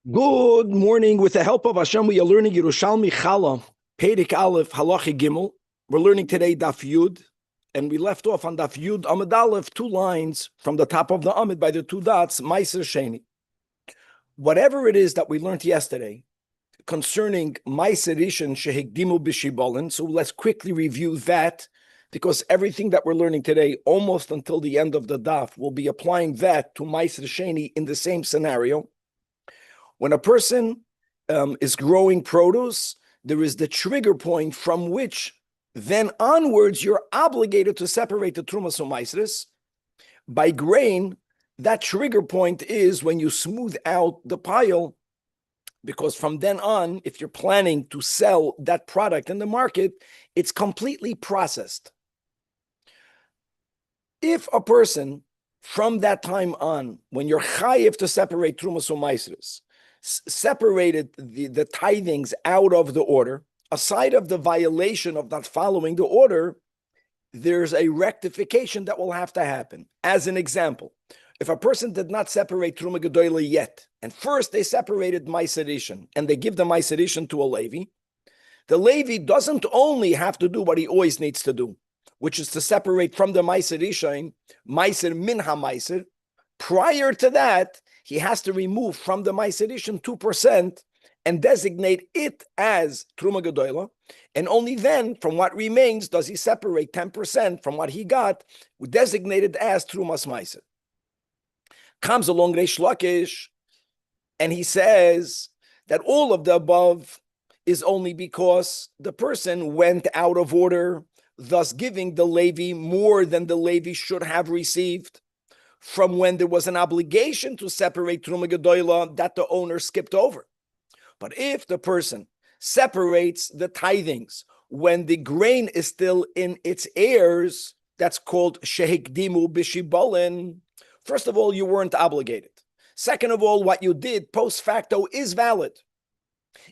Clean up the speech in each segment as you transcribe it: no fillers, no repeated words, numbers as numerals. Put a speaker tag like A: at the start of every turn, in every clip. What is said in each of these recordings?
A: Good morning. With the help of Hashem, we are learning Yerushalmi Chala, Perek Aleph, Halachi Gimel. We're learning today Daf Yud, and we left off on Daf Yud, Amud Aleph, 2 lines from the top of the Amud by the 2 dots, Meiser Sheni. Whatever it is that we learned yesterday concerning Meiser Rishon Shehigdimu B'Shibolin, so let's quickly review that, because everything that we're learning today, almost until the end of the Daf, we'll be applying that to Meiser Sheni in the same scenario. When a person is growing produce, there is the trigger point from which then onwards you're obligated to separate the trumas from maasros. By grain, that trigger point is when you smooth out the pile, because from then on, if you're planning to sell that product in the market, it's completely processed. If a person, from that time on, when you're chayiv to separate trumas from maasros, separated the tithings out of the order, aside of the violation of not following the order, there's a rectification that will have to happen. As an example, if a person did not separate Truma Gedoyla yet, and first they separated Meiser Rishon, and they give the Meiser Rishon to a Levi, the Levi doesn't only have to do what he always needs to do, which is to separate from the Meiser Rishon, Meiser Min HaMeiser. Prior to that, he has to remove from the Meiser Rishon 2% and designate it as Truma Gedoyla. And only then, from what remains, does he separate 10% from what he got, designated as Trumas Meiser. Comes along Reish Lakish, and he says that all of the above is only because the person went out of order, thus giving the Levi more than the Levi should have received, from when there was an obligation to separate Truma Gedoyla that the owner skipped over. But if the person separates the tithings when the grain is still in its heirs, that's called Shehigdimu B'Shibolin. First of all, you weren't obligated. Second of all, what you did post facto is valid.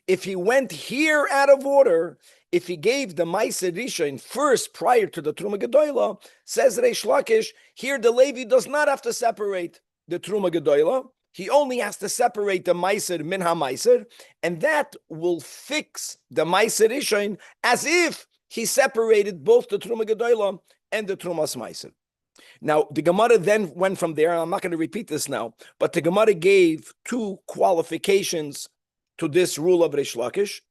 A: If he went here out of order, if he gave the Meiser Rishon first prior to the Truma Gedoyla, says Reish Lakish, here the Levi does not have to separate the Truma Gedoyla. He only has to separate the Meiser Min HaMeiser, and that will fix the Meiser Rishon as if he separated both the Truma Gedoyla and the Trumas Meiser. Now, the Gemara then went from there, and I'm not going to repeat this now, but the Gemara gave 2 qualifications to this rule of Reish Lakish.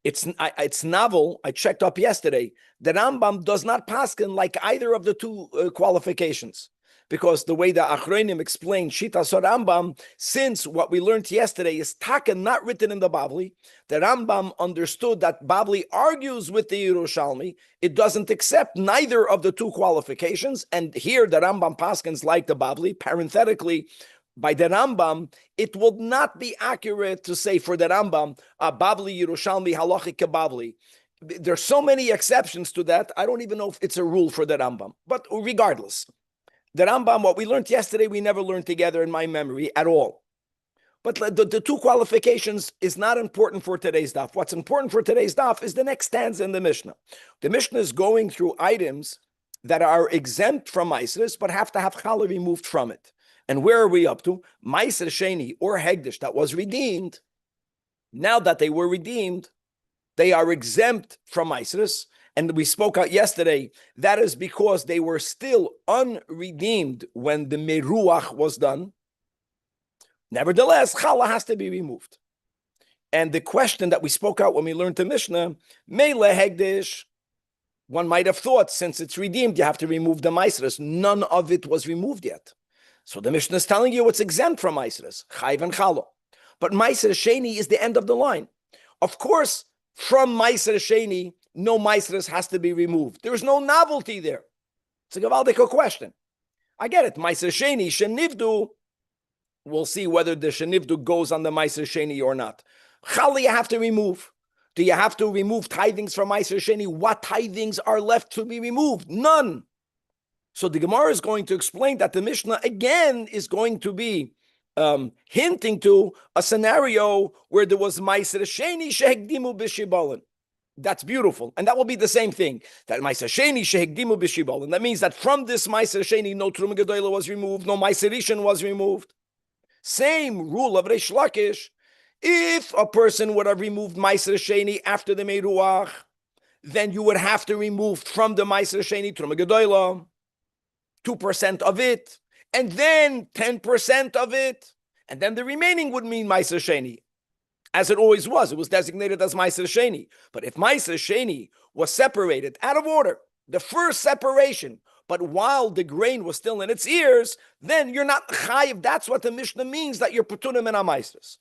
A: It's novel. I checked up yesterday. The Rambam does not paskin like either of the 2 qualifications, because the way the Achronim explained Shitas Rambam, since what we learned yesterday is Taka not written in the Bavli, the Rambam understood that Bavli argues with the Yerushalmi. It doesn't accept neither of the 2 qualifications, and here the Rambam paskins like the Bavli. Parenthetically, by the Rambam, it would not be accurate to say for the Rambam, Bavli, Yerushalmi, Halachic Bavli. There's so many exceptions to that, I don't even know if it's a rule for the Rambam. But regardless, the Rambam, what we learned yesterday, we never learned together in my memory at all. But the 2 qualifications is not important for today's daf. What's important for today's daf is the next stanza in the Mishnah. The Mishnah is going through items that are exempt from Maasros, but have to have challah removed from it. And where are we up to? Meiser Sheni or Hegdish that was redeemed. Now that they were redeemed, they are exempt from Maasros. And we spoke out yesterday, that is because they were still unredeemed when the Meruach was done. Nevertheless, challah has to be removed. And the question that we spoke out when we learned the Mishnah, Mele Hegdish, one might have thought, since it's redeemed, you have to remove the Maasros. None of it was removed yet. So the Mishnah is telling you it's exempt from Maasros, Chayv and Challah. But Meiser Sheni is the end of the line. Of course, from Meiser Sheni, no Maasros has to be removed. There is no novelty there. It's a Gavaldic question. I get it. Meiser Sheni, Shenivdu, we'll see whether the Shenivdu goes on the Meiser Sheni or not. Challah you have to remove. Do you have to remove tithings from Meiser Sheni? What tithings are left to be removed? None. So the Gemara is going to explain that the Mishnah again is going to be hinting to a scenario where there was Meiser Sheni Shehigdimu B'Shibolin. That's beautiful. And that will be the same thing. That Meiser Sheni Shehigdimu B'Shibolin. That means that from this Meiser Sheni, no Truma Gedoyla was removed, no Meiser Rishon was removed. Same rule of Reish Lakish. If a person would have removed Meiser Sheni after the Meruach, then you would have to remove from the Meiser Sheni Truma Gedoyla 2% of it, and then 10% of it, and then the remaining would mean Meiser Sheni. As it always was, it was designated as Meiser Sheni. But if Meiser Sheni was separated out of order, the first separation, but while the grain was still in its ears, then you're not chayiv. That's what the Mishnah means, that you're putunim in amaisres.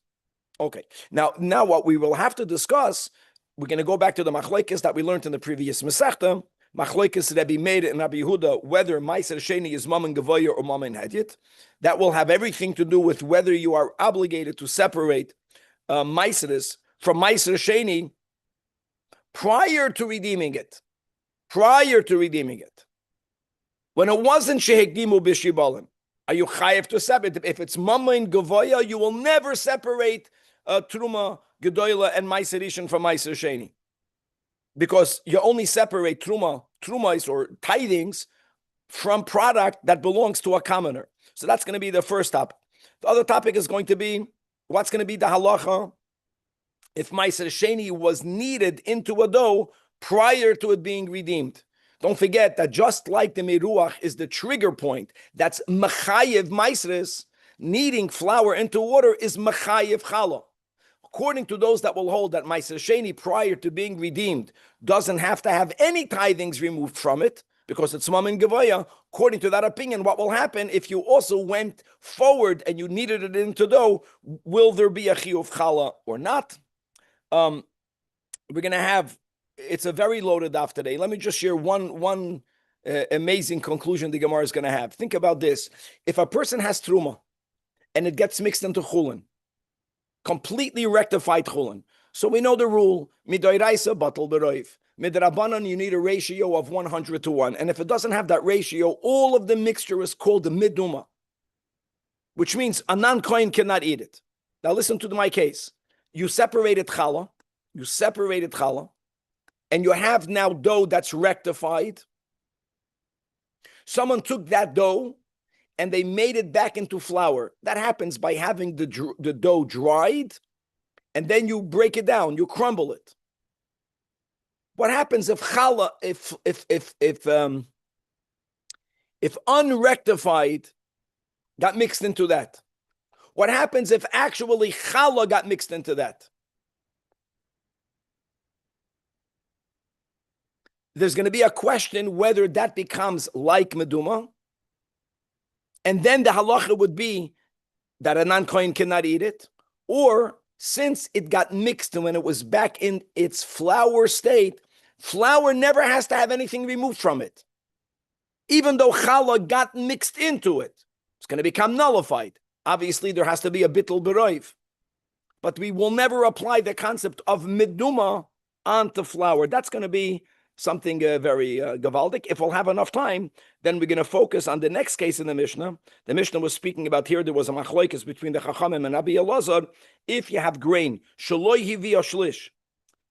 A: Okay, now what we will have to discuss, we're going to go back to the machlokes that we learned in the previous Masechta, machlokes Rabbi Meir and Rabbi Yehuda, whether Meiser Sheni is mammon gavoya or mammon hedyet. That will have everything to do with whether you are obligated to separate Meiseres from Meiser Sheni prior to redeeming it. When it wasn't Shehekdimu B'Shibalim, are you chayev to separate? If it's Mammon Gavoya, you will never separate Truma Gedoyla and Meiser Rishon from Meiser Sheni, because you only separate Trumais or tithings from product that belongs to a commoner. So that's going to be the first topic. The other topic is going to be what's going to be the halacha if Meiser Sheni was kneaded into a dough prior to it being redeemed. Don't forget that just like the Meruach is the trigger point, that's Mechayev Meiseres, kneading flour into water is Mechayev Chala. According to those that will hold that Meiser Sheni prior to being redeemed doesn't have to have any tithings removed from it, because it's Mammon Gavoya, according to that opinion, what will happen if you also went forward and you kneaded it into dough? Will there be a Chiyuv Chala or not? We're going to have, it's a very loaded daf today. Let me just share one amazing conclusion the Gemara is going to have. Think about this. If a person has truma and it gets mixed into chulin, completely rectified chulin, so we know the rule, midoiraisa batal beroiv. Midrabanan, you need a ratio of 100 to 1. And if it doesn't have that ratio, all of the mixture is called the miduma, which means a non-kohen cannot eat it. Now listen to my case. You separated challah, and you have now dough that's rectified. Someone took that dough and they made it back into flour. That happens by having the dough dried, and then you break it down, you crumble it. What happens if challah, if unrectified got mixed into that? What happens if actually challah got mixed into that? There's going to be a question whether that becomes like meduma, and then the halacha would be that a non-kohen cannot eat it, or since it got mixed and when it was back in its flour state, flour never has to have anything removed from it. Even though challah got mixed into it, it's going to become nullified. Obviously, there has to be a bittul beroiv, but we will never apply the concept of meduma onto flour. That's going to be something very gavaldic. If we'll have enough time, then we're going to focus on the next case in the Mishnah. The Mishnah was speaking about here, there was a machlokes between the Chachamim and Rabbi Elazar. If you have grain, shaloi hivi shlish,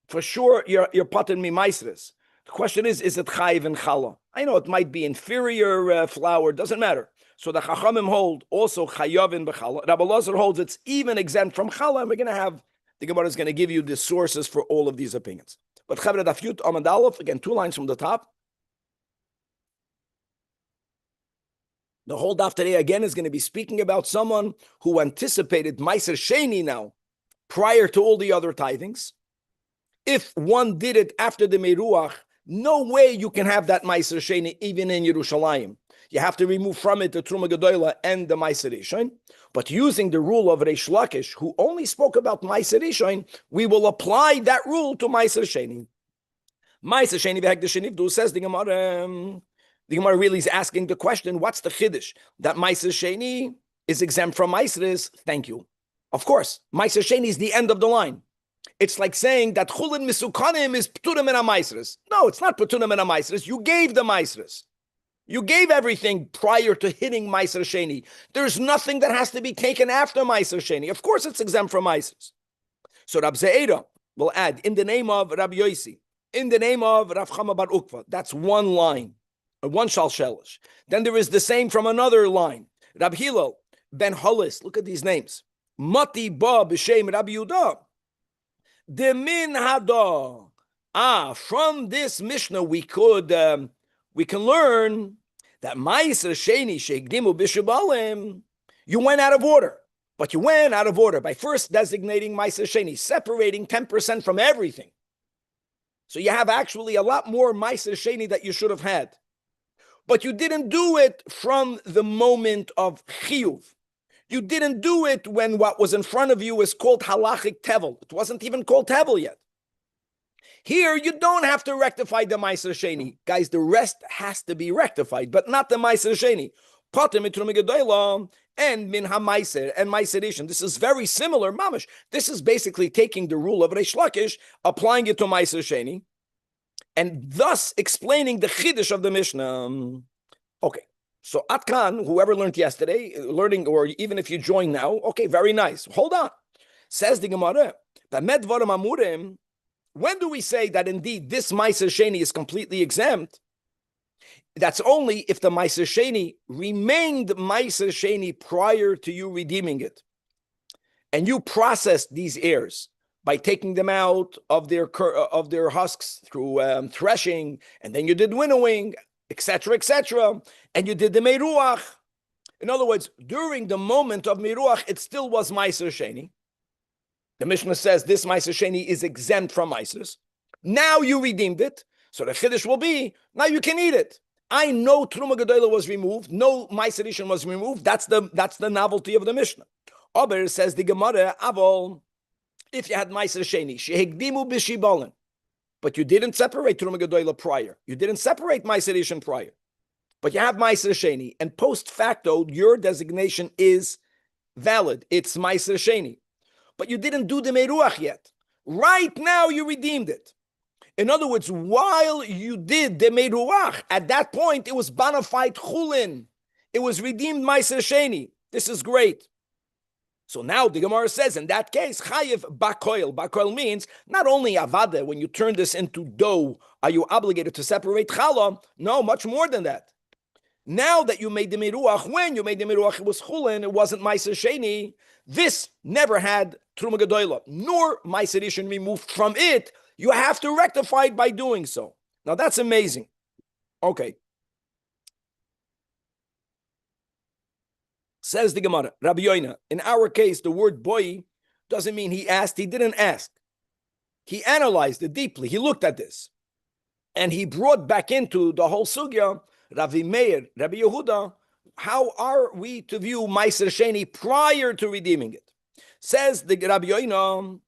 A: for sure you're putting me meisres. The question is it chayiv and challah? I know it might be inferior flour, doesn't matter. So the Chachamim hold also chayav and b'challah. Rabbi Elazar holds it's even exempt from challah, and we're going to have, the Gemara is going to give you the sources for all of these opinions. But Chavre Daf Yud Amud Aleph, again, 2 lines from the top. The whole daf today again is going to be speaking about someone who anticipated Meiser Sheni now, prior to all the other tithings. If one did it after the Meruach, no way you can have that Meiser Sheni even in Yerushalmi. You have to remove from it the Truma Gedoyla and the Meiser Rishon. But using the rule of Reish Lakish, who only spoke about Meiser Rishon, we will apply that rule to Meiser Sheni. Meiser Sheni v'hekdesh nivdu, says the Gemara. The Gemara really is asking the question, what's the chiddush? That Meiser Sheni is exempt from Meiseres? Thank you. Of course, Meiser Sheni is the end of the line. It's like saying that Chulin Misukanim is Pturim and Meiseres. No, it's not Pturim and Meiseres. You gave the Meiseres. You gave everything prior to hitting Meiser Sheni. There's nothing that has to be taken after Meiser Sheni. Of course, it's exempt from Meiseres. So Rab Ze'era will add, in the name of Rabbi Yosi, in the name of Rav Chama Bar Ukva. That's one line, one shalshelish. Then there is the same from another line. Rab Hillel, Ben Hollis, look at these names. Mati Ba B'Shem Rabbi Yehuda. De Min Hada. From this Mishnah we can learn that Ma'aser Sheni Sheikdimu B'Shibalim, you went out of order. But you went out of order by first designating Ma'aser Sheni, separating 10% from everything. So you have actually a lot more Ma'aser Sheni that you should have had. But you didn't do it from the moment of Chiyuv. You didn't do it when what was in front of you is called halachic tevel. It wasn't even called tevel yet. Here, you don't have to rectify the Ma'aser Sheni. Guys, the rest has to be rectified, but not the Ma'aser Sheni. Potem Truma Gedola and Min HaMaiser and Ma'aser Rishon. This is very similar, mamash. This is basically taking the rule of Reish Lakish, applying it to Ma'aser Sheni, and thus explaining the Chiddush of the Mishnah. Okay. So Atkan, whoever learned yesterday, learning, or even if you join now, okay, very nice. Hold on. Says the Gemara, when do we say that indeed this Ma'aser Sheni is completely exempt? That's only if the Ma'aser Sheni remained Ma'aser Sheni prior to you redeeming it. And you processed these heirs by taking them out of their husks through threshing, and then you did winnowing, etc., and you did the Meruach. In other words, during the moment of Meruach, it still was Ma'aser Sheni. The Mishnah says this Ma'aser Sheni is exempt from Ma'asers. Now you redeemed it, so the Chiddush will be, now you can eat it. I know Truma Gedola was removed, no Ma'aser Rishon was removed. That's the novelty of the Mishnah. Aber says the Gemara, Avol, if you had Ma'aser Sheni, Shehegdimu B'Shibolin, but you didn't separate Truma Gedola prior. You didn't separate Ma'aser Rishon prior. But you have Ma'aser Sheni, and post facto, your designation is valid. It's Ma'aser Sheni. But you didn't do the Meruach yet. Right now, you redeemed it. In other words, while you did the Meruach, at that point, it was bona fide Chulin. It was redeemed Ma'aser Sheni. This is great. So now the Gemara says, in that case, Chayiv Bakoil. Bakoil means not only Avada, when you turn this into dough, are you obligated to separate Chala? No, much more than that. Now that you made the Meruach, when you made the Meruach, it was Chulin, it wasn't Ma'aser Sheni. This never had Truma Gedola, nor Ma'aser Rishon removed from it. You have to rectify it by doing so. Now that's amazing. Okay. Says the Gemara, Rabbi Yoina, in our case, the word boy doesn't mean he asked, he didn't ask. He analyzed it deeply. He looked at this. And he brought back into the whole sugya, Rabbi Meir, Rabbi Yehuda, how are we to view Ma'aser Sheni prior to redeeming it? Says the Rabbi Yoina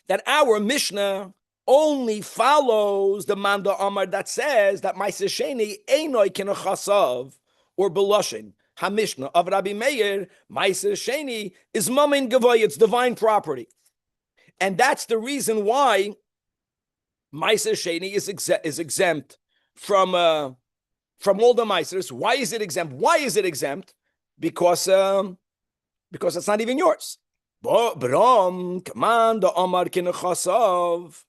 A: that our Mishnah only follows the Manda Amar that says that Ma'aser Sheni einoi kenochasav or beloshin. HaMishnah of Rabbi Meir, Ma'aser Sheni is mamin gavoy, it's divine property. And that's the reason why Ma'aser Sheni is exempt from all the Ma'asers. Why is it exempt? Why is it exempt? Because it's not even yours. Brom, command the Amar Kinechasav.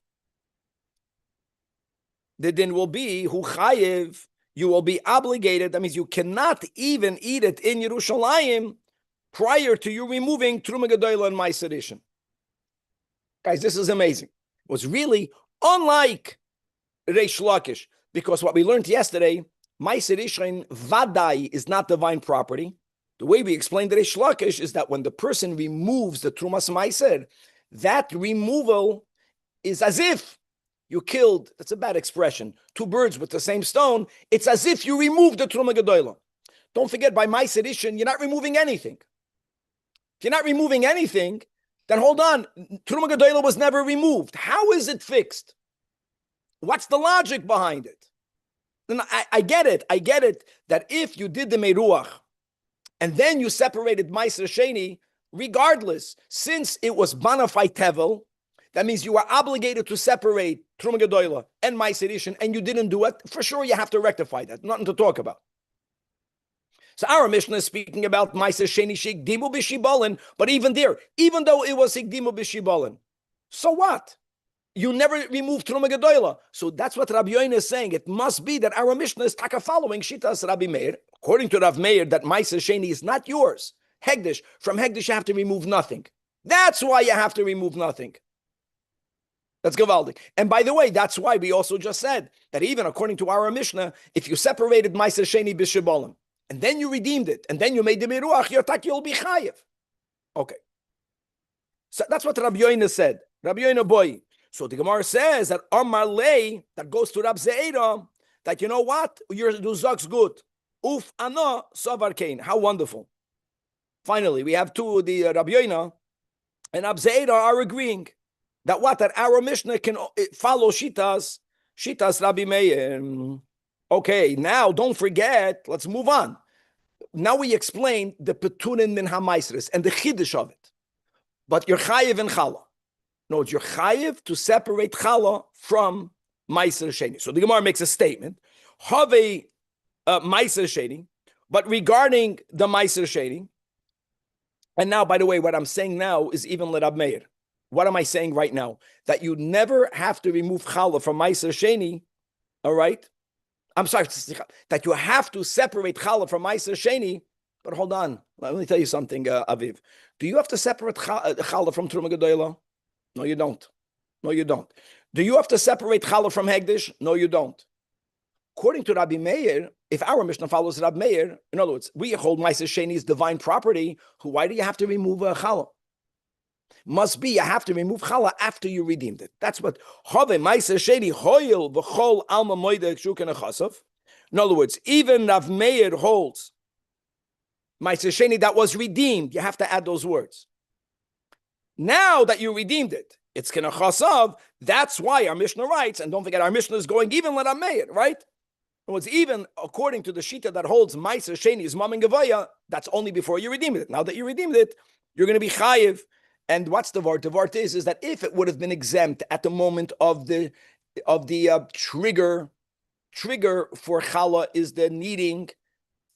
A: The din will be who chayiv. You will be obligated. That means you cannot even eat it in Yerushalmi prior to you removing Truma Gedola and Ma'aser Rishon. Guys, this is amazing. It was really unlike Reish Lakish, because what we learned yesterday, Ma'aser Rishon Vadai is not divine property. The way we explained the Reish Lakish is that when the person removes the Trumas Ma'aser, that removal is as if you killed, that's a bad expression, two birds with the same stone. It's as if you removed the Truma Gedola. Don't forget, by Ma'aser Rishon, you're not removing anything. If you're not removing anything, then hold on, Truma Gedola was never removed. How is it fixed? What's the logic behind it? Then I get it, that if you did the Meruach, and then you separated Ma'aser Sheni, regardless, since it was bona fide tevel, that means you are obligated to separate Truma Gedola and Ma'aser Rishon, and you didn't do it. For sure, you have to rectify that. Nothing to talk about. So our Mishnah is speaking about Ma'aser Sheni Shigdimu B'Shibolin, but even there, even though it was Shigdimu B'Shibolin, so what? You never removed Truma Gedola. So that's what Rabbi Yoina is saying. It must be that our Mishnah is taka following Shitas Rabbi Meir. According to Rav Meir, that Meiser Sheni is not yours. Hegdish. From Hegdish, you have to remove nothing. That's why you have to remove nothing. That's Gavaldik. And by the way, that's why we also just said that even according to our Mishnah, if you separated Meiser Sheni b'Shibolim, and then you redeemed it, and then you made the Miruach, you'll be Chayiv. Okay. So that's what Rabbi Yoina said. Rabbi Yoina boy. So the Gemara says that Amar Lei, that goes to Rab Zeira, that you know what? Your Zajac good. Uf ana savar kain. How wonderful. Finally, we have two, the Rabbi Yoina and Rab Zeira are agreeing that what? That our Mishnah can follow Shitas Rabbi Meir. Okay, now don't forget, let's move on. Now we explain the Petunin min HaMaisris and the Chiddush of it. But you're Chayiv and Chala. No, you're Chayiv to separate Chala from Meiser Sheni. So the Gemara makes a statement. Have Meiser Sheni, but regarding the Meiser Sheni, and now, by the way, what I'm saying now is even L'Rab Meir. What am I saying right now? That you never have to remove Chala from Meiser Sheni, all right? I'm sorry, that you have to separate Chala from Meiser Sheni, but hold on. Let me tell you something, Aviv. Do you have to separate Chala from Truma Gedoyla? No, you don't. No, you don't. Do you have to separate Chala from Hegdish? No, you don't. According to Rabbi Meir, if our Mishnah follows Rabbi Meir, in other words, we hold Meiser Sheni's divine property, why do you have to remove Chala? Must be you have to remove Chala after you redeemed it. That's what Have Meiser Sheni Hoyel v'chol Alma Moide Kshuken Echasov. In other words, even Rav Meir holds Meiser Sheni that was redeemed. You have to add those words. Now that you redeemed it, it's Kenachasav. That's why our Mishnah writes, and don't forget, our Mishnah is going even let Meir, right? It was even according to the Shita that holds Meiser Sheni is Mam and Gavaya, that's only before you redeemed it. Now that you redeemed it, you're going to be Chayiv. And what's the Vart? The Vart is that if it would have been exempt at the moment of the trigger for Chala is the needing,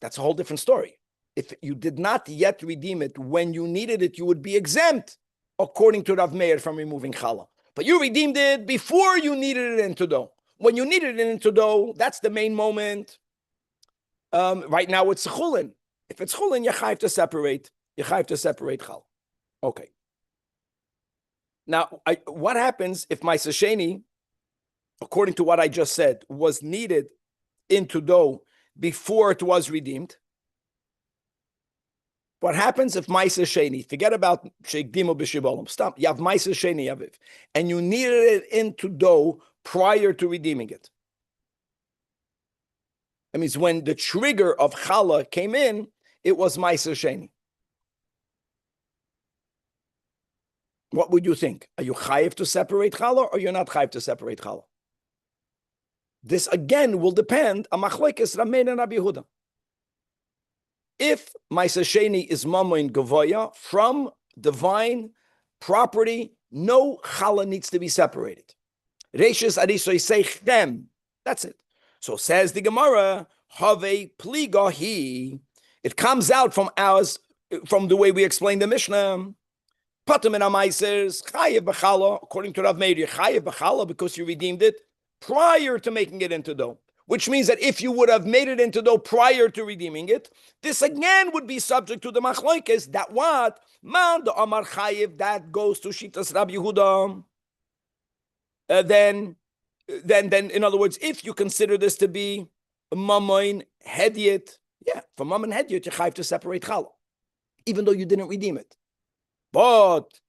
A: that's a whole different story. If you did not yet redeem it when you needed it, you would be exempt, according to Rav Meir, from removing Chala. But you redeemed it before you needed it into dough. When you needed it into dough, that's the main moment. Right now it's Chulin. If it's Chulin, you have to separate. You have to separate Chala. Okay. Now, what happens if Meiser Sheni, according to what I just said, was needed into dough before it was redeemed? What happens if Meiser Sheni, forget about Sheikdimu B'Shibolim, stop, you have Meiser Sheni Aviv, and you needed it into dough prior to redeeming it? That means when the trigger of Chala came in, it was Meiser Sheni. What would you think? Are you chayiv to separate Chala or you're not chayiv to separate Chala? This again will depend on Machlekes Ramein and Rabbi Yehuda. If Meiser Sheni is Mamoin Gavoya from divine property, no Chala needs to be separated. Reishis Arisoy Seichdem. That's it. So says the Gemara, Have Pligahi. It comes out from the way we explain the Mishnah. According to Rav Meir, chayev b'chala because you redeemed it prior to making it into dough. Which means that if you would have made it into dough prior to redeeming it, this again would be subject to the machlokes. That what? Man the Amar chayev, that goes to Shitas Rabbi Yehuda. Then, in other words, if you consider this to be mamoin hedyet, yeah, for mamoin hedyet, you chayev to separate chala, even though you didn't redeem it. But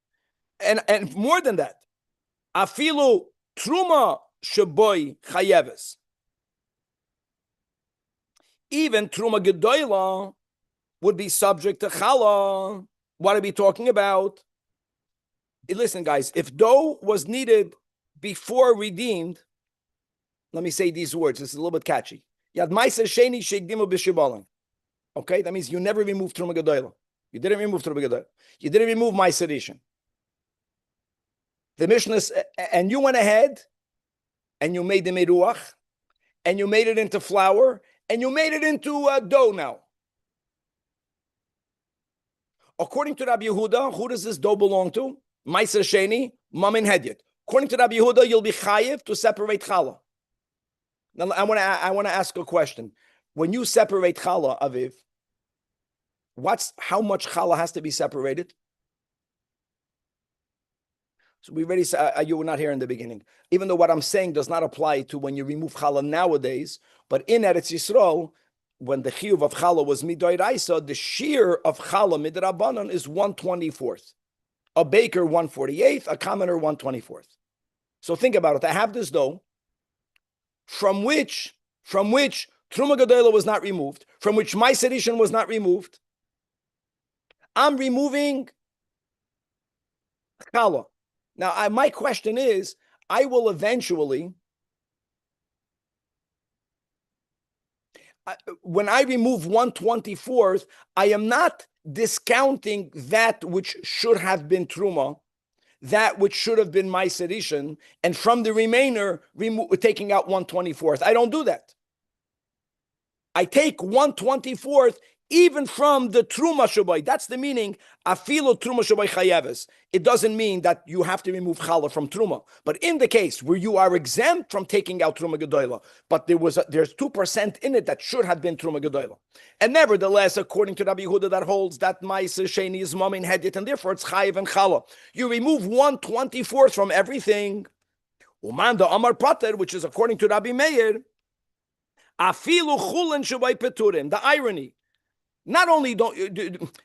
A: and more than that, afilu truma sheboy chayeves. Even truma gedoyla would be subject to chala. What are we talking about? Listen, guys, if dough was needed before redeemed, let me say these words. This is a little bit catchy. Yad ma'aser sheni sheikdimu b'shibalim. Okay, that means you never removed truma gedoyla. You didn't remove Truma Gedoyla. You didn't remove my sedition. The Mishnah, and you went ahead and you made the meruach, and you made it into flour, and you made it into dough now. According to Rabbi Yehuda, who does this dough belong to? Meiser Sheni, Mamin Hedyet. According to Rabbi Yehuda, you'll be chayiv to separate challah. Now, I want to ask a question. when you separate challah, Aviv, how much challah has to be separated? So we already said, you were not here in the beginning. Even though what I'm saying does not apply to when you remove challah nowadays, but in Eretz Yisrael, when the chiyuv of challah was midoiraisa, the shear of challah midrabanan is 1/24th. A baker 1/48th, a commoner 1/24th. So think about it. I have this dough from which Truma Gedola was not removed, from which Meiser Rishon was not removed. I'm removing challah. Now, my question is, I will eventually, when I remove 1/24th, I am not discounting that which should have been Truma, that which should have been Meiser Rishon, and from the remainder, taking out 1/24th. I don't do that. I take 1/24th even from the Truma Shabai. That's the meaning, Afilo Truma Shabai Chayeves. It doesn't mean that you have to remove Challah from Truma. But in the case where you are exempt from taking out Truma Gedoyla, but there's 2% in it that should have been Truma Gedoyla. And nevertheless, according to Rabbi Yehuda, that holds that Ma'aser Sheni is Mamin Hedit, and therefore it's Chayev and Challah. You remove 1/24th from everything. Umanda Amar Pater, which is according to Rabbi Meir, Afilu Chulen Shabai Peturim. The irony. Not only don't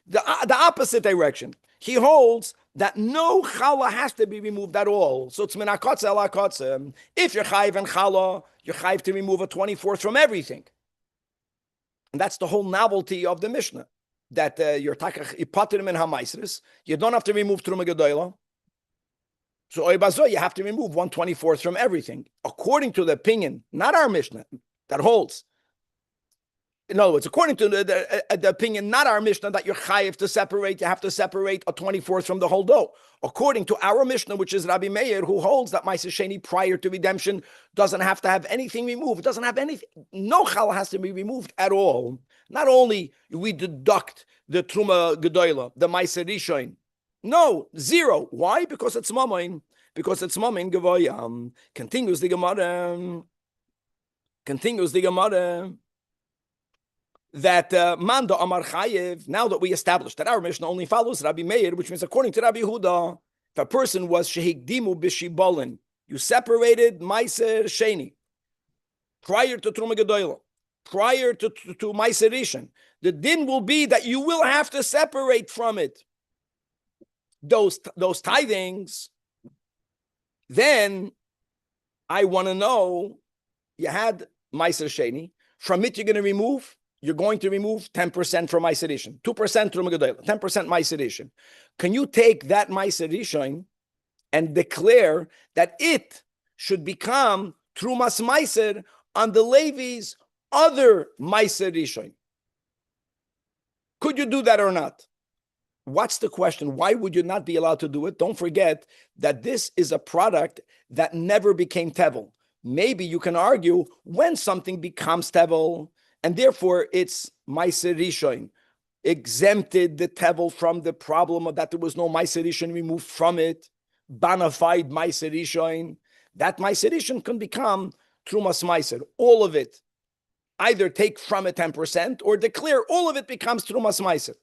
A: the opposite direction. He holds that no challah has to be removed at all. So it's minakotze ala kotze. If you're chayiv and challah, you're chayiv to remove a 24th from everything. And that's the whole novelty of the Mishnah. That you're takach ipatim in hamaisris. You don't have to remove truma gedoyla. So oibazo, you have to remove 1/24th from everything. According to the opinion, not our Mishnah, that holds. In other words, according to the opinion, not our Mishnah, that you're chayiv to separate, you have to separate a 24th from the whole dough. According to our Mishnah, which is Rabbi Meir, who holds that Ma'aser Sheni prior to redemption doesn't have to have anything removed. It doesn't have anything. No challah has to be removed at all. Not only we deduct the Truma Gedoyla, the Ma'aser Rishon. No, zero. Why? Because it's Mamain. Because it's Mamain Gevoyam. Continues the Gemara. That Manda Amar Chayev, now that we established that our Mishnah only follows Rabbi Meir, which means according to Rabbi Yehuda, if a person was Shehigdimu Bishibolin, you separated Meiser Sheni prior to Truma Gedoyla, prior to Meiser Rishon, the din will be that you will have to separate from it those tithings. Then I want to know, you had Meiser Sheni, from it you're going to remove 10% from Meiser Rishon, 2% Truma Gedoyla, 10% Meiser Rishon. Can you take that Meiser Rishon and declare that it should become Trumas Meiser on the Levi's other Meiser Rishon? Could you do that or not? What's the question? Why would you not be allowed to do it? Don't forget that this is a product that never became tevel. Maybe you can argue when something becomes tevel, and therefore it's Meiser Rishon, exempted the tevel from the problem of that there was no Meiser Rishon removed from it, bona fide Meiser Rishon. That Meiser Rishon can become Trumas Meiser, all of it. Either take from it 10% or declare all of it becomes Trumas Meiser.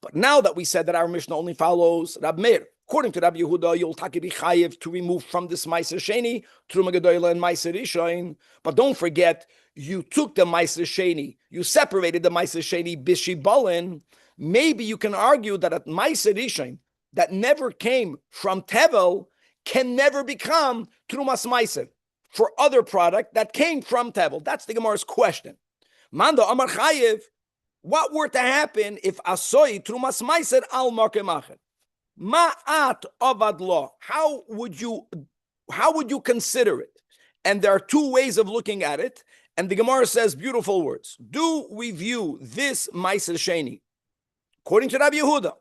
A: But now that we said that our Mishnah only follows Rab Meir, according to Rabbi Yehuda, you'll be chayiv to remove from this Meiser Sheni, Truma Gedoyla and Meiser Rishon. But don't forget, you took the Meiser Sheni, you separated the Meiser Sheni Bishibolin. Maybe you can argue that at Meiser Rishon, that never came from Tevel, can never become Trumas Meiser for other product that came from Tevel. That's the Gemara's question. Manda Amar Chayiv, what were to happen if Asoi Trumas Meiser al Marke Macher? Ma'at Avad Law. How would you consider it? And there are two ways of looking at it. And the Gemara says beautiful words. Do we view this Meiser Sheni, according to Rabbi Yehuda,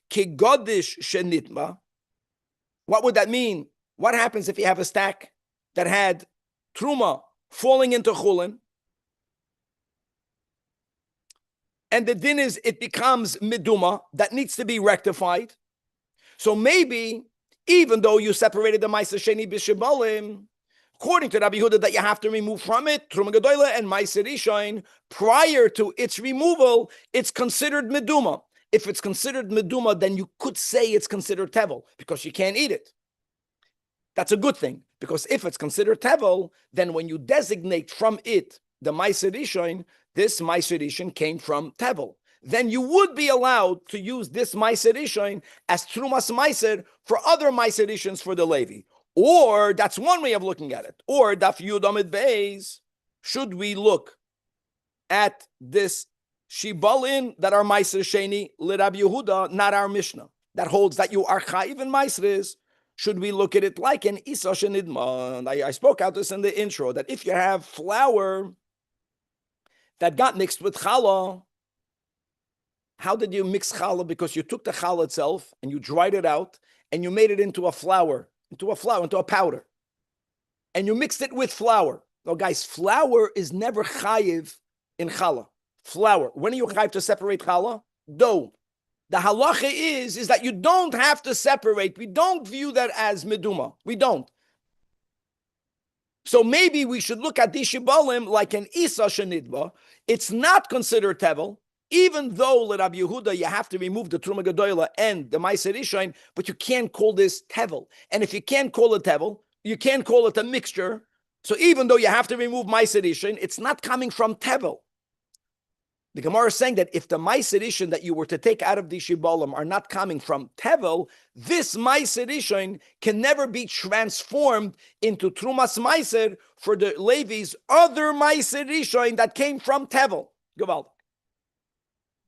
A: Ki Godish Shenitma? What would that mean? What happens if you have a stack that had Truma falling into Chulin? And the din is it becomes Miduma that needs to be rectified. So maybe, even though you separated the Meiser Sheni Bishibolim, According to Rabbi Yehuda, that you have to remove from it Truma Gedola and Meiser Rishon. Prior to its removal, it's considered meduma. If it's considered meduma, then you could say it's considered tevel because you can't eat it. That's a good thing, because if it's considered tevel, then when you designate from it the Meiser Rishon, this Meiser Rishon came from tevel. Then you would be allowed to use this Meiser Rishon as Trumas Meiser for other Meiser Rishons for the Levi. Or that's one way of looking at it. Or Daf Yud Amid Beis, should we look at this Shibalin that are Meiser Sheni L'Rabbi Yehuda, not our Mishnah, that holds that you are Chayiv in Meisres? Should we look at it like an Isa Shenidma? I spoke out this in the intro, that if you have flour that got mixed with challah, how did you mix challah? Because you took the challah itself and you dried it out and you made it into a flour, into a powder. And you mixed it with flour. No, guys, flour is never chayiv in challah. Flour. When are you chayiv to separate challah? Dough. The halacha is that you don't have to separate. We don't view that as meduma. We don't. So maybe we should look at these shibalim like an isa shenidba. It's not considered tevel, even though Rabbi Yehuda you have to remove the truma gedola and the meiser rishon, but you can't call this tevel. And if you can't call it tevel, you can't call it a mixture. So even though you have to remove meiser rishon, it's not coming from tevel. The Gemara is saying that if the meiser rishon that you were to take out of the shibalim are not coming from tevel, this meiser rishon can never be transformed into trumas meiser for the Levi's other meiser rishon that came from tevel. Gewalt.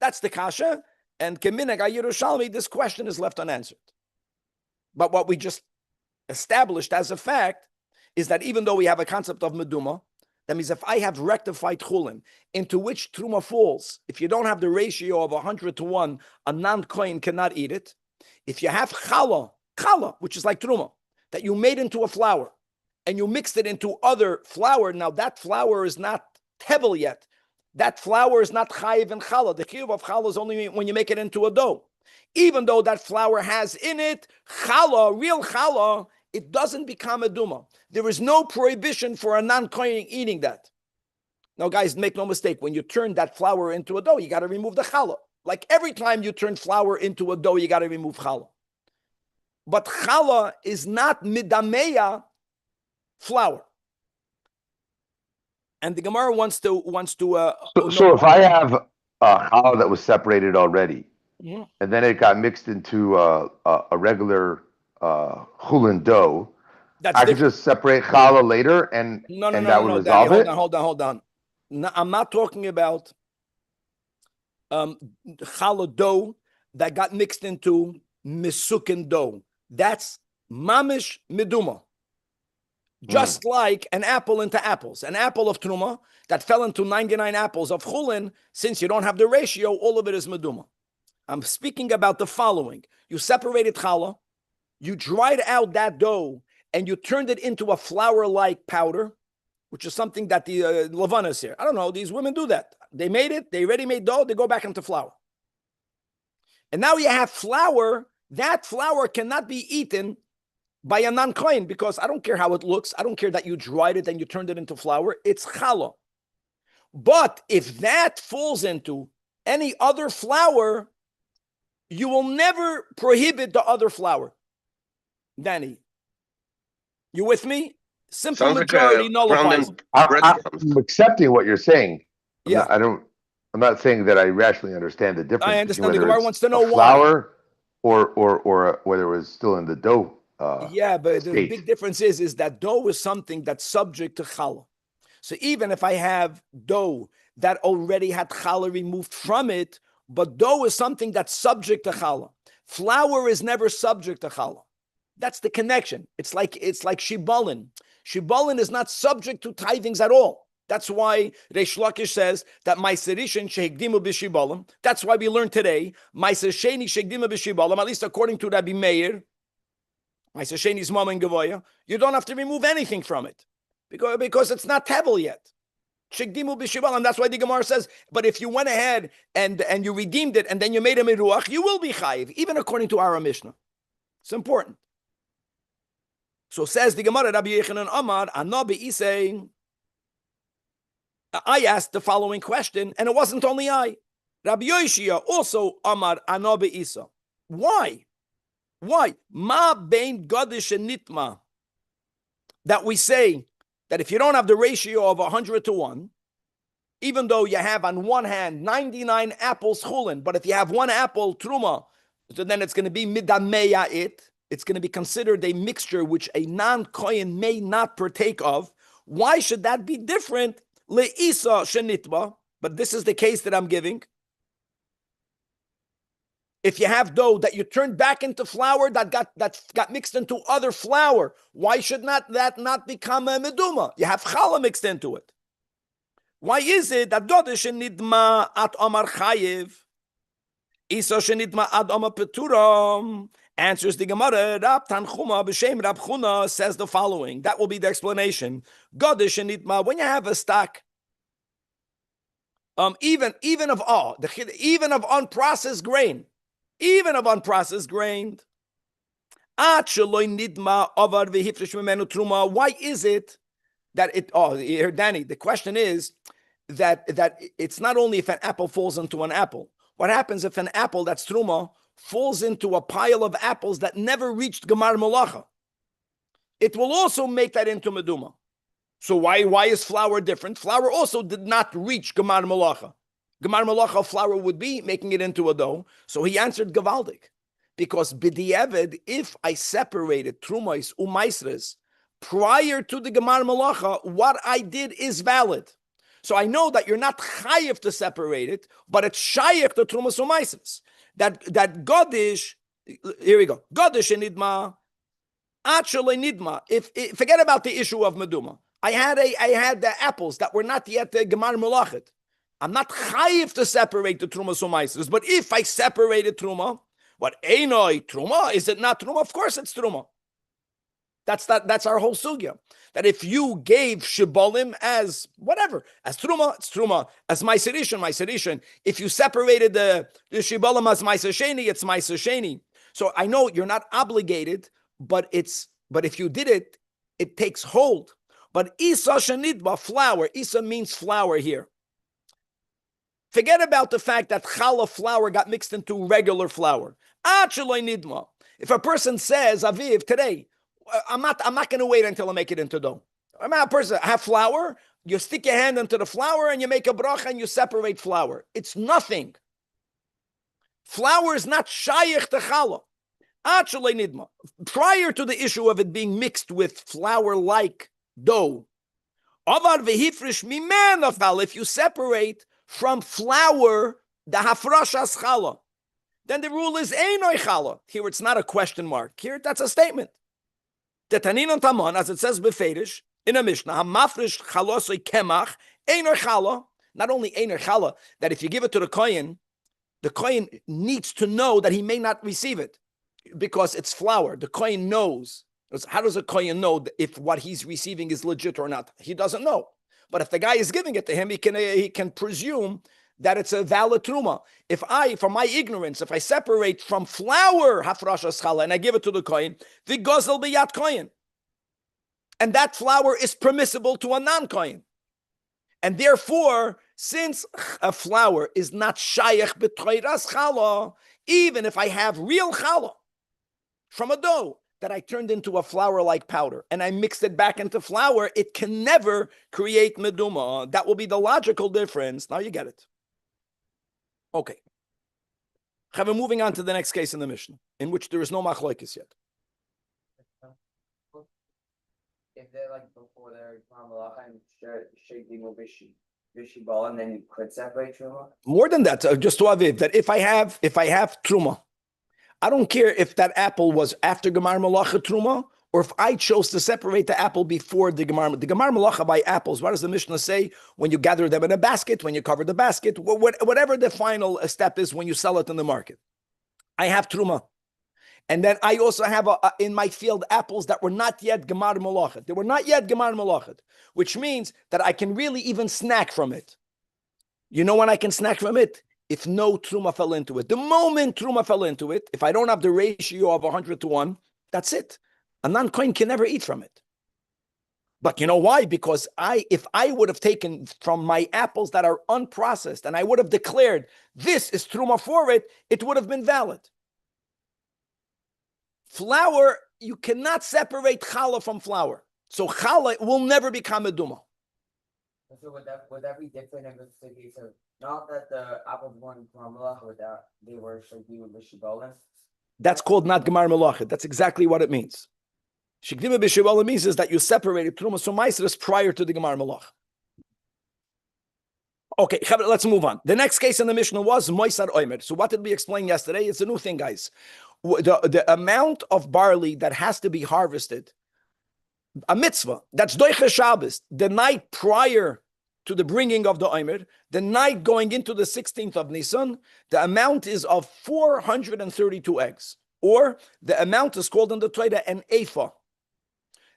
A: That's the kasha, and keminag Yerushalmi, this question is left unanswered. But what we just established as a fact is that even though we have a concept of meduma, that means if I have rectified chulin, into which truma falls, if you don't have the ratio of 100 to 1, a non-kohen cannot eat it. If you have challah, which is like truma, that you made into a flour, and you mixed it into other flour, now that flour is not tevel yet. That flour is not chayiv and challah. The chiyuv of challah is only when you make it into a dough. Even though that flour has in it challah, real challah, it doesn't become a duma. There is no prohibition for a non-kohen eating that. Now, guys, make no mistake. When you turn that flour into a dough, you got to remove the challah. Like every time you turn flour into a dough, you got to remove challah. But challah is not midameya flour. And the Gemara wants to.
B: So if I have a challah that was separated already,
A: yeah,
B: and then it got mixed into a regular chulin dough, I could just separate challah later, and that would resolve it.
A: Hold on. No, I'm not talking about challah dough that got mixed into misukin dough. That's mamish meduma. Just like an apple into apples. An apple of truma that fell into 99 apples of chulin, since you don't have the ratio, all of it is meduma. I'm speaking about the following. You separated challah, you dried out that dough, and you turned it into a flour-like powder, which is something that the Levanas here. I don't know, these women do that. They made it, they already made dough, they go back into flour. And now you have flour. That flour cannot be eaten by a non-kohen, because I don't care how it looks. I don't care that you dried it and you turned it into flour. It's challah. But if that falls into any other flour, you will never prohibit the other flour. Danny, you with me? Simple sounds majority like nullifies.
B: I'm accepting what you're saying. I'm not saying that I rationally understand the difference.
A: I understand. The Gemara wants to know
B: flour or whether it was still in the dough.
A: But the big difference is that dough is something that's subject to challah. So even if I have dough that already had challah removed from it, but dough is something that's subject to challah. Flour is never subject to challah. That's the connection. It's like shibalin. Shibalin is not subject to tithings at all. That's why Reish Lakish says that Meiser Rishon shehigdimu b'shibalim. That's why we learned today Meiser Sheni shehigdimu b'shibalim. At least according to Rabbi Meir, Meiser Sheni's mom and Gavoya, you don't have to remove anything from it because it's not tevel yet. Shehigdimu b'shibalim. That's why the Gemara says. But if you went ahead and you redeemed it and then you made a miruach, you will be chayiv, even according to our Mishnah. It's important. So says the Gemara, Rabbi Yechanan Amar, Anabi Isay. I asked the following question, and it wasn't only I. Rabbi Yoshia also Amar Anabi Isa. Why? Ma bein gadish and nitma. That we say that if you don't have the ratio of 100 to 1, even though you have on one hand 99 apples chulin, but if you have one apple truma, so then it's going to be midameya it. It's going to be considered a mixture which a non-kohen may not partake of. Why should that be different? Le'isa shenitba. But this is the case that I'm giving. If you have dough that you turned back into flour that got mixed into other flour, why should that not become a meduma? You have challah mixed into it. Why is it that Godish nidma at Omar Chayiv, Isa shenidma ad Omar Peturam? Answers the Gemara. Rab Tanchuma b'shem Rab Chuna says the following. That will be the explanation. Godish nidma, when you have a stock, even of unprocessed grain, why is it that it? Oh, here, Danny. The question is that it's not only if an apple falls into an apple. What happens if an apple that's truma falls into a pile of apples that never reached gemar malacha? It will also make that into meduma. So why is flour different? Flour also did not reach gemar malacha. Gemar malacha flour would be making it into a dough. So he answered gavaldik, because b'di'eved, if I separated trumais umaisres prior to the gemar malacha, what I did is valid. So I know that you're not chayiv to separate it, but it's shayich to trumas umaisres. That godish, here we go, godish and nidma, actually nidma. If forget about the issue of meduma. I had the apples that were not yet the gemar malachet. I'm not chayiv to separate the truma sumaisers, but if I separated truma, what einoi truma? Is it not truma? Of course it's truma. That's our whole sugya. That if you gave shibolim as whatever, as truma, it's truma. As ma'aser. If you separated the shibolim as ma'aser sheni, it's ma'aser sheni. So I know you're not obligated, but if you did it, it takes hold. But isa shenidba, flour. Isa means flour here. Forget about the fact that challah flour got mixed into regular flour. If a person says, Aviv, today, I'm not going to wait until I make it into dough. I'm not a person, have flour, you stick your hand into the flour and you make a bracha and you separate flour. It's nothing. Flour is not shayich to challah. Prior to the issue of it being mixed with flour-like dough, if you separate from flour the hafrashas challah, then the rule is einoi challah. Here it's not a question mark. Here that's a statement. Tetanin taman, as it says beferish in a Mishnah, hamafresh chalosoi kemach einoi challah. Not only einoi challah, that if you give it to the kohen needs to know that he may not receive it because it's flour. The kohen knows. How does a kohen know if what he's receiving is legit or not? He doesn't know. But if the guy is giving it to him, he can presume that it's a valid truma. If from my ignorance, if I separate from flour hafrashas challah and I give it to the kohen, the gozel biyat kohen, and that flour is permissible to a non-kohen, and therefore, since a flour is not shayach b'toiras challah, even if I have real challah from a dough that I turned into a flour-like powder and I mixed it back into flour, it can never create meduma. That will be the logical difference. Now you get it. Okay. We're moving on to the next case in the Mishnah, in which there is no machlokes yet.
C: If they're like before they're and shaking or vishy ball, and then you could separate truma?
A: More than that, just to aviv, that if I have truma, I don't care if that apple was after Gemar Malacha Truma, or if I chose to separate the apple before the Gemar Malacha by apples. What does the Mishnah say? When you gather them in a basket, when you cover the basket, whatever the final step is when you sell it in the market. I have Truma. And then I also have in my field apples that were not yet Gemar Malacha. They were not yet Gemar Malacha, which means that I can really even snack from it. You know when I can snack from it? If no truma fell into it. The moment truma fell into it, if I don't have the ratio of 100 to 1, that's it. A non-kohen can never eat from it. But you know why? Because if I would have taken from my apples that are unprocessed and I would have declared this is truma for it, it would have been valid. Flour, you cannot separate challah from flour. So challah will never become a duma.
C: So would that be different if it's the case of not that the apples weren't from malach, but that they were shagdim b'shibolim?
A: That's called not gemar melachit. That's exactly what it means. Shagdim b'shibolim means is that you separated trumas from maasros prior to the gemar melach. Okay, let's move on. The next case in the Mishnah was moisar oimer. So what did we explain yesterday? It's a new thing, guys. The amount of barley that has to be harvested, a mitzvah, that's doiche Shabbos, the night prior to the bringing of the oimer, the night going into the 16th of Nisan, the amount is of 432 eggs, or the amount is called in the Torah an ephah.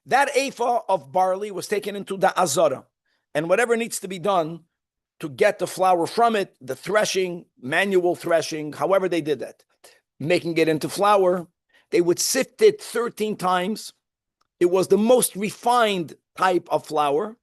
A: That ephah of barley was taken into the azara, and whatever needs to be done to get the flour from it, the threshing, manual threshing, however they did that, making it into flour, they would sift it 13 times. It was the most refined type of flour.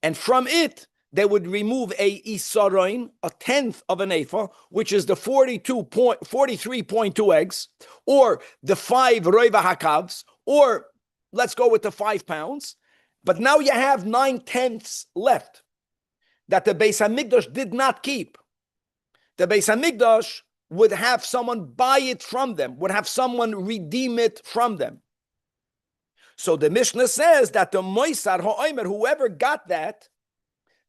A: And from it, they would remove a isaroin, a tenth of an ephah, which is the 43.2 eggs, or the 5 roiva hakavs, or let's go with the 5 pounds. But now you have 9/10 left that the Beis Hamikdash did not keep. The Beis Hamikdash would have someone buy it from them, would have someone redeem it from them. So the Mishnah says that the moisar ha'omer, whoever got that,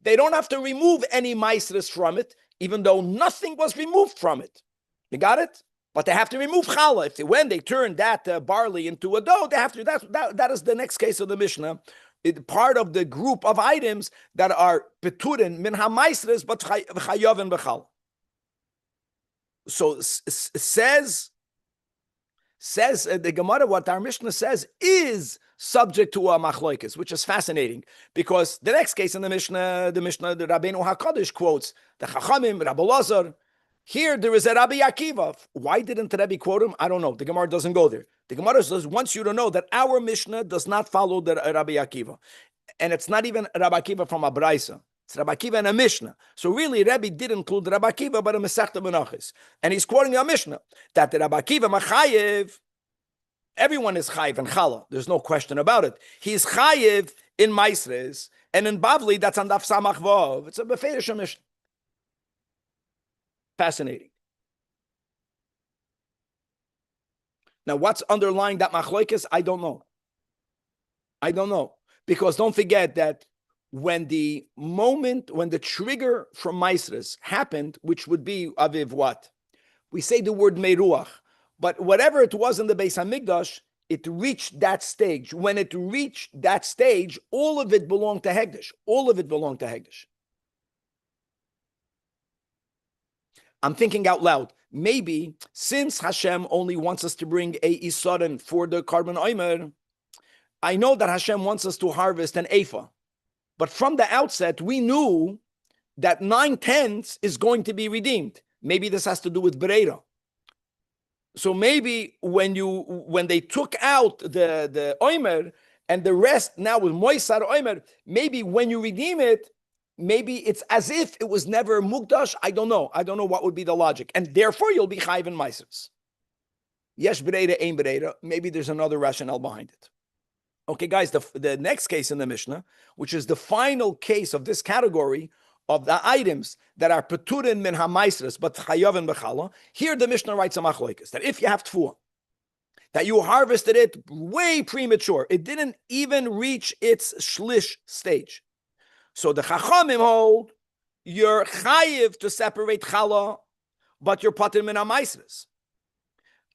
A: they don't have to remove any maasros from it, even though nothing was removed from it. You got it? But they have to remove challah. When they turn that barley into a dough, they have to. That is the next case of the Mishnah. Part of the group of items that are peturin min ha-maasros but chayovin b'chal. So says the Gemara, what our Mishnah says is subject to a machloikis, which is fascinating because the next case in the Mishnah, the Rabbeinu HaKadosh quotes the Chachamim, Rabbi Lazar. Here there is a Rabbi Akiva. Why didn't Rabbi quote him? I don't know. The Gemara doesn't go there. The Gemara wants you to know that our Mishnah does not follow the Rabbi Akiva. And it's not even Rabbi Akiva from a Braisa. It's Rabbi Akiva and a Mishnah. So really, Rabbi did include Rabbi Akiva, but a Masechta Menachos. And he's quoting a Mishnah that the Rabbi Akiva Machayev, everyone is Chayev and Chala. There's no question about it. He's Chayev in Maasros, and in Bavli, that's on Daf Samach Vav. It's a Beferish Mishnah. Fascinating. Now, what's underlying that machloikis? I don't know. Because don't forget that when the trigger from Maasros happened, which would be Aviv what? We say the word Meruach, but whatever it was in the Beis Hamikdash, it reached that stage. When it reached that stage, all of it belonged to Hegdish. I'm thinking out loud. Maybe since Hashem only wants us to bring a isaron for the carbon oimer, I know that Hashem wants us to harvest an ephah. But from the outset, we knew that 9/10 is going to be redeemed. Maybe this has to do with Bereira. So maybe when they took out the oimer and the rest now with moisar oimer, maybe when you redeem it, maybe it's as if it was never mukdash. I don't know what would be the logic. And therefore, you'll be chayiv in maasros. Yesh Bereira, ein Bereira. Maybe there's another rationale behind it. Okay, guys, the next case in the Mishnah, which is the final case of this category of the items that are peturin min ha-maasros, but chayovin b'chala, here the Mishnah writes a machloikis, that if you have tfuah, that you harvested it way premature, it didn't even reach its shlish stage. So the Chachamim hold, you're chayiv to separate challah, but you're patur min ha-maasros.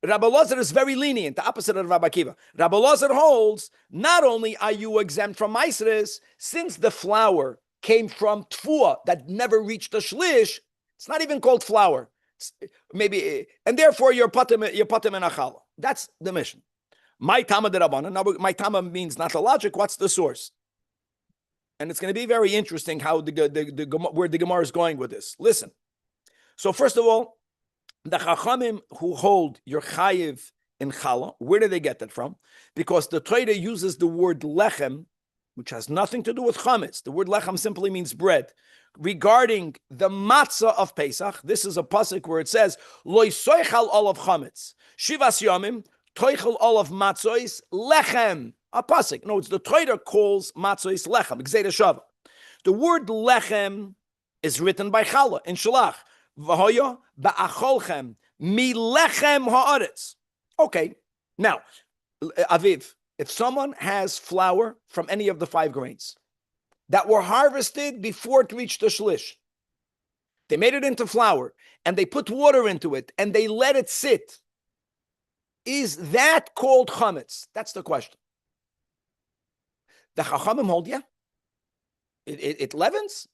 A: Rabbi Lazar is very lenient, the opposite of Rabbi Akiva. Rabbi Lazar holds, not only are you exempt from maasros, since the flour came from tfuah that never reached the shlish, it's not even called flour. Maybe, and therefore you're patur min ha-challah. That's the mission. My Tama de Rabbanan. Now, my Tama means not the logic. What's the source? And it's going to be very interesting how where the Gemara is going with this. Listen. So first of all, the Chachamim who hold your chayiv in challah. Where do they get that from? Because the Torah uses the word lechem, which has nothing to do with chametz. The word lechem simply means bread. Regarding the matzah of Pesach, this is a pasuk where it says, Lo soichal olav chametz, shivas yomim, toichal olav matzois, lechem. A pasuk. No, it's the Torah calls matzois lechem, gzeira shava. The word lechem is written by Challah in Shalach. V'hoya ba'acholchem mi lechem ha'aretz. Okay, now, Aviv, if someone has flour from any of the 5 grains that were harvested before it reached the shlish, they made it into flour, and they put water into it, and they let it sit, is that called chametz? That's the question. The Chachamim hold, yeah. It leavens.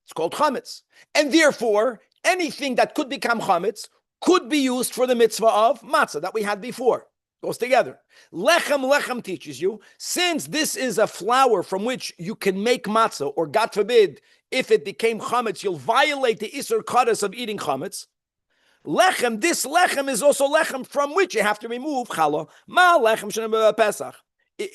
A: It's called chametz. And therefore, anything that could become chametz could be used for the mitzvah of matzah that we had before. Goes together. Lechem teaches you, since this is a flour from which you can make matzah, or God forbid, if it became chametz, you'll violate the isur kadas of eating chametz. Lechem, this lechem is also lechem from which you have to remove challah. Ma lechem sheneh Pesach.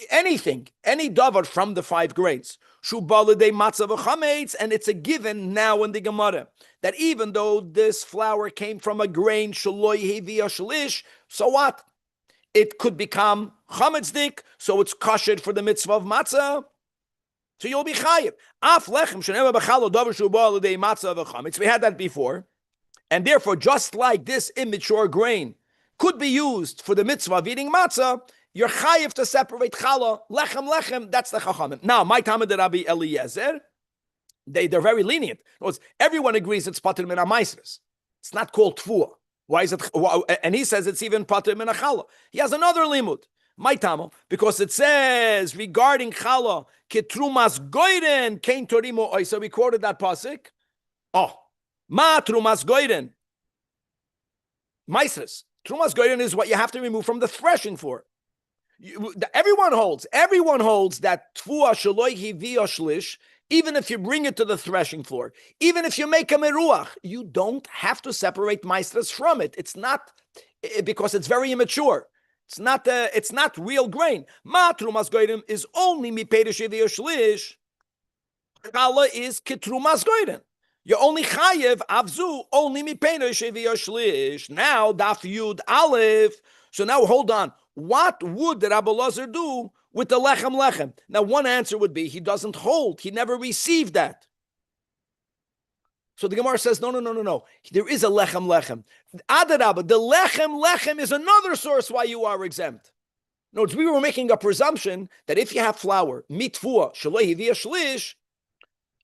A: Anything, any davar from the 5 grains, shubalidei matzah v'chametz, and it's a given now in the Gemara that even though this flour came from a grain shaloi hevi shlish, so what? It could become chametzdik, so it's kosher for the mitzvah of matzah. So you'll be chayiv. Af lechem sheneva b'chalo davar shubalidei matzah v'chametz. We had that before, and therefore, just like this immature grain could be used for the mitzvah of eating matzah, you're chayiv to separate challah, lechem, that's the chachamim. Now, my Talmud Rabbi Eliezer, they're very lenient. Everyone agrees it's pater min ha'maisros. It's not called tfuah. Why is it? And he says it's even pater min ha'challah. He has another limud. My Talmud, because it says regarding challah, ketrumas goyren kein torimo oisa. We quoted that pasuk. Oh, ma trumas goyren. Maisros. Trumas goyren is what you have to remove from the threshing floor. Everyone holds that tfuah shaloi hivi shlish, even if you bring it to the threshing floor, even if you make a meruach, you don't have to separate maestras from it. It's not, because it's very immature. It's not real grain. Ma trumas goyim is only mi peirush hivi shlish. Challah is ketrumas goyim. You're only chayev avzu only mi peirush hivi shlish. Now daf yud aleph. So now hold on. What would Rabbi Elazar do with the lechem? Now, one answer would be he doesn't hold. He never received that. So the Gemara says, no. There is a lechem. Adarabba, the lechem is another source why you are exempt. Notice we were making a presumption that if you have flour, mitfua, shalei hivia shlish,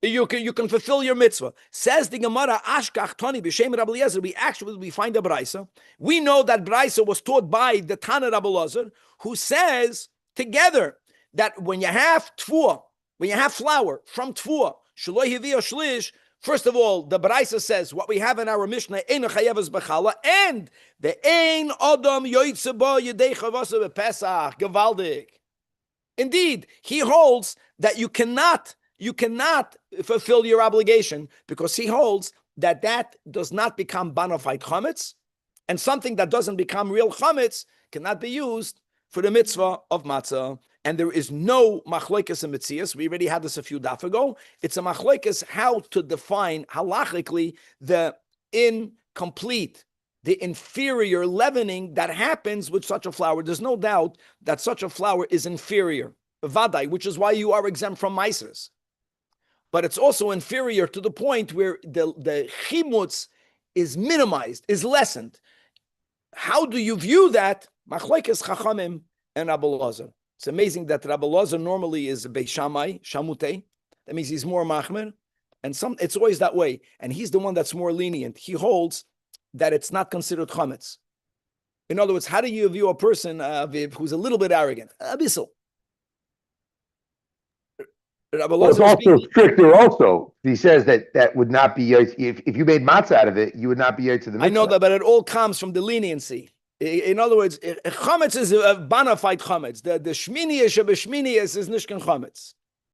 A: you can fulfill your mitzvah. Says the Gemara, Ashkach Tani b'Shem Rabbi Eliezer. We find a brayso. We know that brayso was taught by the Tana Rabbi Eliezer, who says together that when you have tfuah, when you have flour from tfuah, shaloi hivia shlish. First of all, the brayso says what we have in our Mishnah, ein chayevas b'chala, and the ein adam yoytze ba yedei chavasa b'Pesach gevaldik. Indeed, he holds that you cannot fulfill your obligation, because he holds that does not become bona fide chametz, and something that doesn't become real chametz cannot be used for the mitzvah of matzah. And there is no machlokes in mitzias. We already had this a few daf ago. It's a machlokes how to define halachically the incomplete, the inferior leavening that happens with such a flour. There's no doubt that such a flour is inferior, vadai, which is why you are exempt from maasros. But it's also inferior to the point where the chimutz is minimized, is lessened. How do you view that? Machlokes Chachamim and Rabbi Elazar. It's amazing that Rabbi Elazar normally is Beis Shammai, Shamutei. That means he's more machmer. And it's always that way. And he's the one that's more lenient. He holds that it's not considered chametz. In other words, how do you view a person who's a little bit arrogant? Abyssal.
B: It's also stricter. Also, he says that would not be if you made matzah out of it, you would not be to the mitzvah.
A: I know that, but it all comes from the leniency. In other words, chametz is a bona fide chametz. The shminiya shebeshminiya is nishkan chametz.